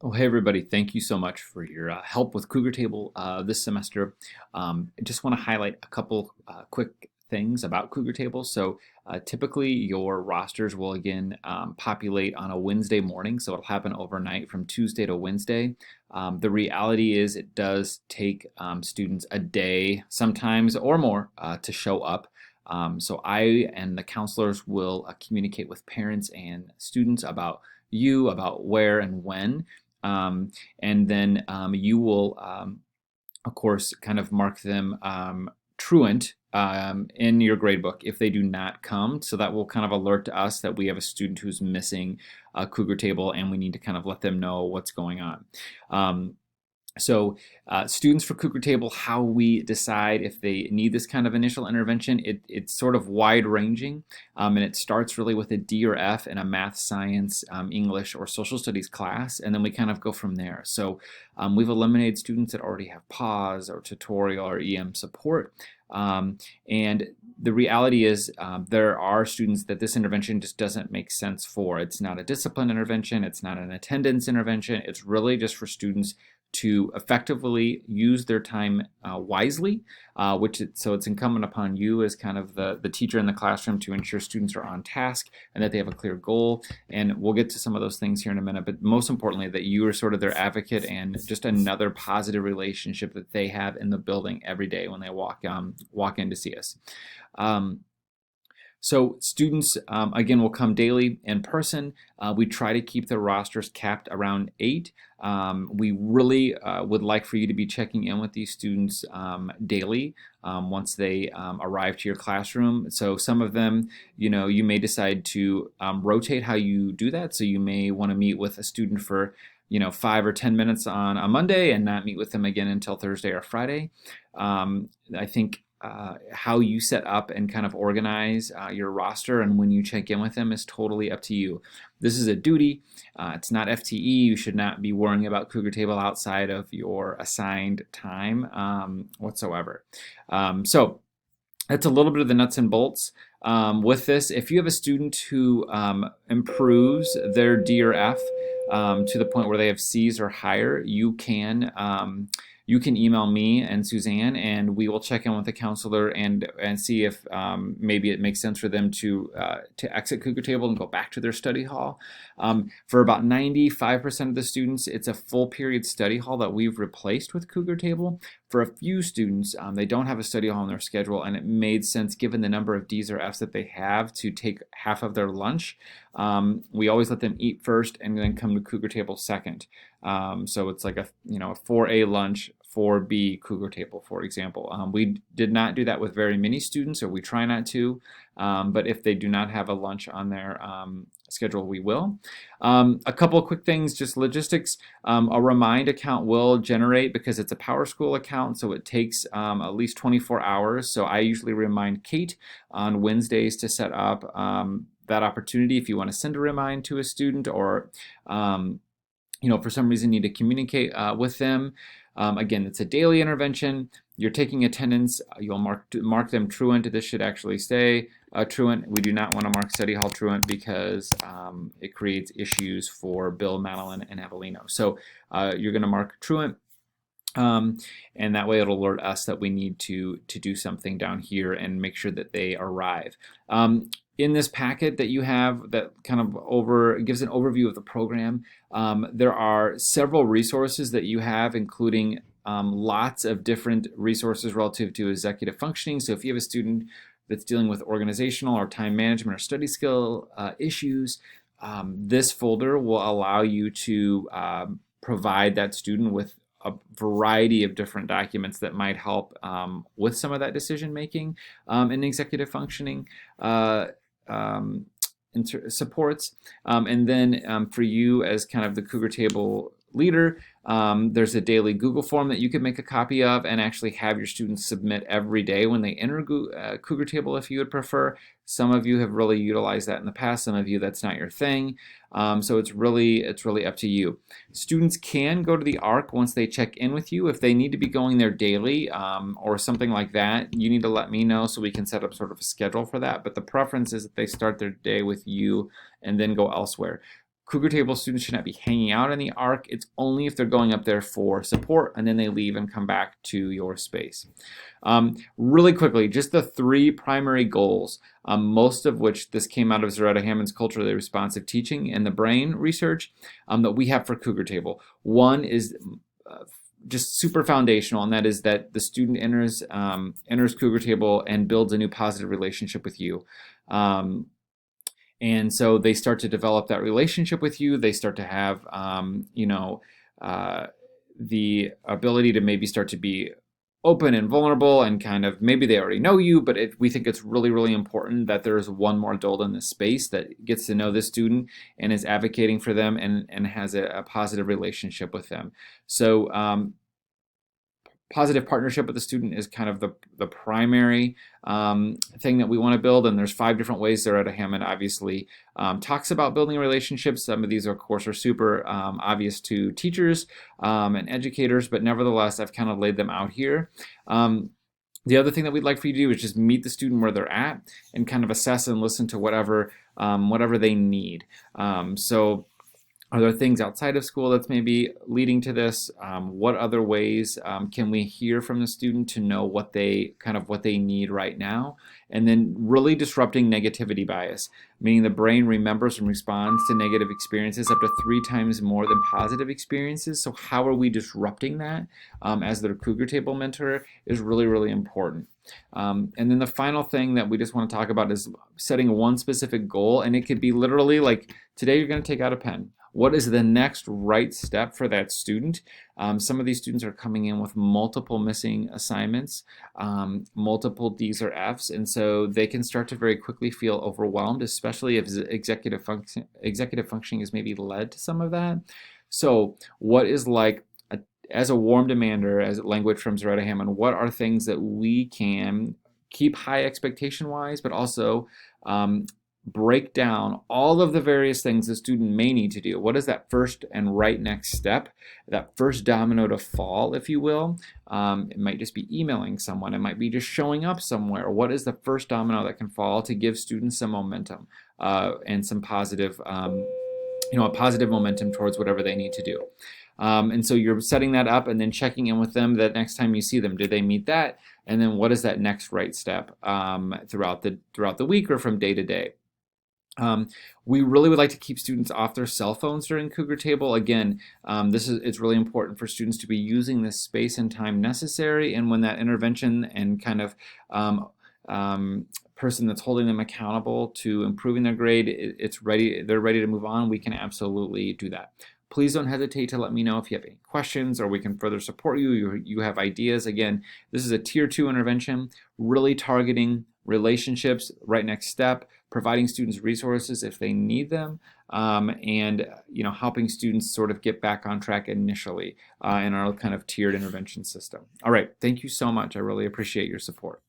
Oh, hey everybody, thank you so much for your help with Cougar Table this semester. I just want to highlight a couple quick things about Cougar Table. So typically your rosters will again populate on a Wednesday morning, so it'll happen overnight from Tuesday to Wednesday. The reality is it does take students a day sometimes or more to show up. So I and the counselors will communicate with parents and students about where and when. Um, and then you will, of course, kind of mark them truant in your gradebook if they do not come. So that will kind of alert to us that we have a student who's missing a Cougar Table, and we need to kind of let them know what's going on. So students for Cougar Table, how we decide if they need this kind of initial intervention, it's sort of wide ranging, and it starts really with a D or F in a math, science, English, or social studies class, and then we kind of go from there. So we've eliminated students that already have PAWS or tutorial or EM support, and the reality is there are students that this intervention just doesn't make sense for. It's not a discipline intervention, it's not an attendance intervention, it's really just for students to effectively use their time wisely, so it's incumbent upon you as kind of the teacher in the classroom to ensure students are on task and that they have a clear goal. And we'll get to some of those things here in a minute, but most importantly, that you are sort of their advocate and just another positive relationship that they have in the building every day when they walk in to see us. So students, again, will come daily in person. We try to keep the rosters capped around 8. We really would like for you to be checking in with these students daily once they arrive to your classroom. So some of them, you may decide to rotate how you do that. So you may want to meet with a student for 5 or 10 minutes on a Monday and not meet with them again until Thursday or Friday. I think how you set up and kind of organize your roster and when you check in with them is totally up to you. This is a duty. It's not FTE. You should not be worrying about Cougar Table outside of your assigned time whatsoever. So that's a little bit of the nuts and bolts. With this, if you have a student who improves their D or F to the point where they have C's or higher, you can email me and Suzanne, and we will check in with the counselor and see if maybe it makes sense for them to exit Cougar Table and go back to their study hall. For about 95% of the students, it's a full period study hall that we've replaced with Cougar Table. For a few students, they don't have a study hall on their schedule, and it made sense given the number of D's or F's that they have to take half of their lunch. We always let them eat first and then come to Cougar Table second. So it's like a 4A lunch, 4B Cougar Table, for example. We did not do that with very many students, or we try not to, but if they do not have a lunch on their schedule, we will. A couple of quick things, just logistics. A Remind account will generate because it's a PowerSchool account, so it takes at least 24 hours. So I usually remind Kate on Wednesdays to set up that opportunity if you want to send a remind to a student, or for some reason need to communicate with them. Again, it's a daily intervention. You're taking attendance. You'll mark them truant. This should actually stay truant. We do not want to mark study hall truant because it creates issues for Bill, Madeline, and Evelino. So you're going to mark truant. And that way it'll alert us that we need to do something down here and make sure that they arrive. In this packet that you have that kind of gives an overview of the program, there are several resources that you have, including lots of different resources relative to executive functioning. So if you have a student that's dealing with organizational or time management or study skill issues, this folder will allow you to provide that student with a variety of different documents that might help with some of that decision making and executive functioning supports. And then for you as kind of the Cougar Table leader, there's a daily Google form that you could make a copy of and actually have your students submit every day when they enter Cougar Table if you would prefer. Some of you have really utilized that in the past. Some of you, that's not your thing. So it's really up to you. Students can go to the ARC once they check in with you. If they need to be going there daily or something like that, you need to let me know so we can set up sort of a schedule for that. But the preference is that they start their day with you and then go elsewhere. Cougar Table students should not be hanging out in the ARC. It's only if they're going up there for support and then they leave and come back to your space. Really quickly, just the 3 primary goals, most of which this came out of Zaretta Hammond's Culturally Responsive Teaching and the Brain research that we have for Cougar Table. One is just super foundational, and that is that the student enters Cougar Table and builds a new positive relationship with you. And so they start to develop that relationship with you. They start to have, the ability to maybe start to be open and vulnerable, and kind of maybe they already know you, but we think it's really, really important that there is one more adult in this space that gets to know this student and is advocating for them and has a positive relationship with them. So positive partnership with the student is kind of the primary thing that we want to build, and there's 5 different ways Zaretta Hammond obviously talks about building relationships. Some of these, of course, are super obvious to teachers and educators, but nevertheless, I've kind of laid them out here. The other thing that we'd like for you to do is just meet the student where they're at and kind of assess and listen to whatever they need. So are there things outside of school that's maybe leading to this? What other ways can we hear from the student to know what they need right now? And then really disrupting negativity bias, meaning the brain remembers and responds to negative experiences up to 3 times more than positive experiences. So how are we disrupting that as their Cougar Table mentor is really, really important. And then the final thing that we just want to talk about is setting one specific goal, and it could be literally like, today you're going to take out a pen. What is the next right step for that student? Some of these students are coming in with multiple missing assignments, multiple D's or F's, and so they can start to very quickly feel overwhelmed, especially if executive functioning has maybe led to some of that. So what is like, as a warm demander, as language from Zaretta Hammond, what are things that we can keep high expectation-wise, but also break down all of the various things the student may need to do? What is that first and right next step, that first domino to fall, if you will? It might just be emailing someone. It might be just showing up somewhere. What is the first domino that can fall to give students some momentum and some positive, a positive momentum towards whatever they need to do? And so you're setting that up and then checking in with them that next time you see them, do they meet that? And then what is that next right step throughout the week or from day to day? We really would like to keep students off their cell phones during Cougar Table. Again, it's really important for students to be using this space and time necessary, and when that intervention and kind of person that's holding them accountable to improving their grade, they're ready to move on, we can absolutely do that. Please don't hesitate to let me know if you have any questions or we can further support you. You have ideas. Again, this is a Tier 2 intervention, really targeting relationships, right next step, providing students resources if they need them, and helping students sort of get back on track initially in our kind of tiered intervention system. All right, thank you so much. I really appreciate your support.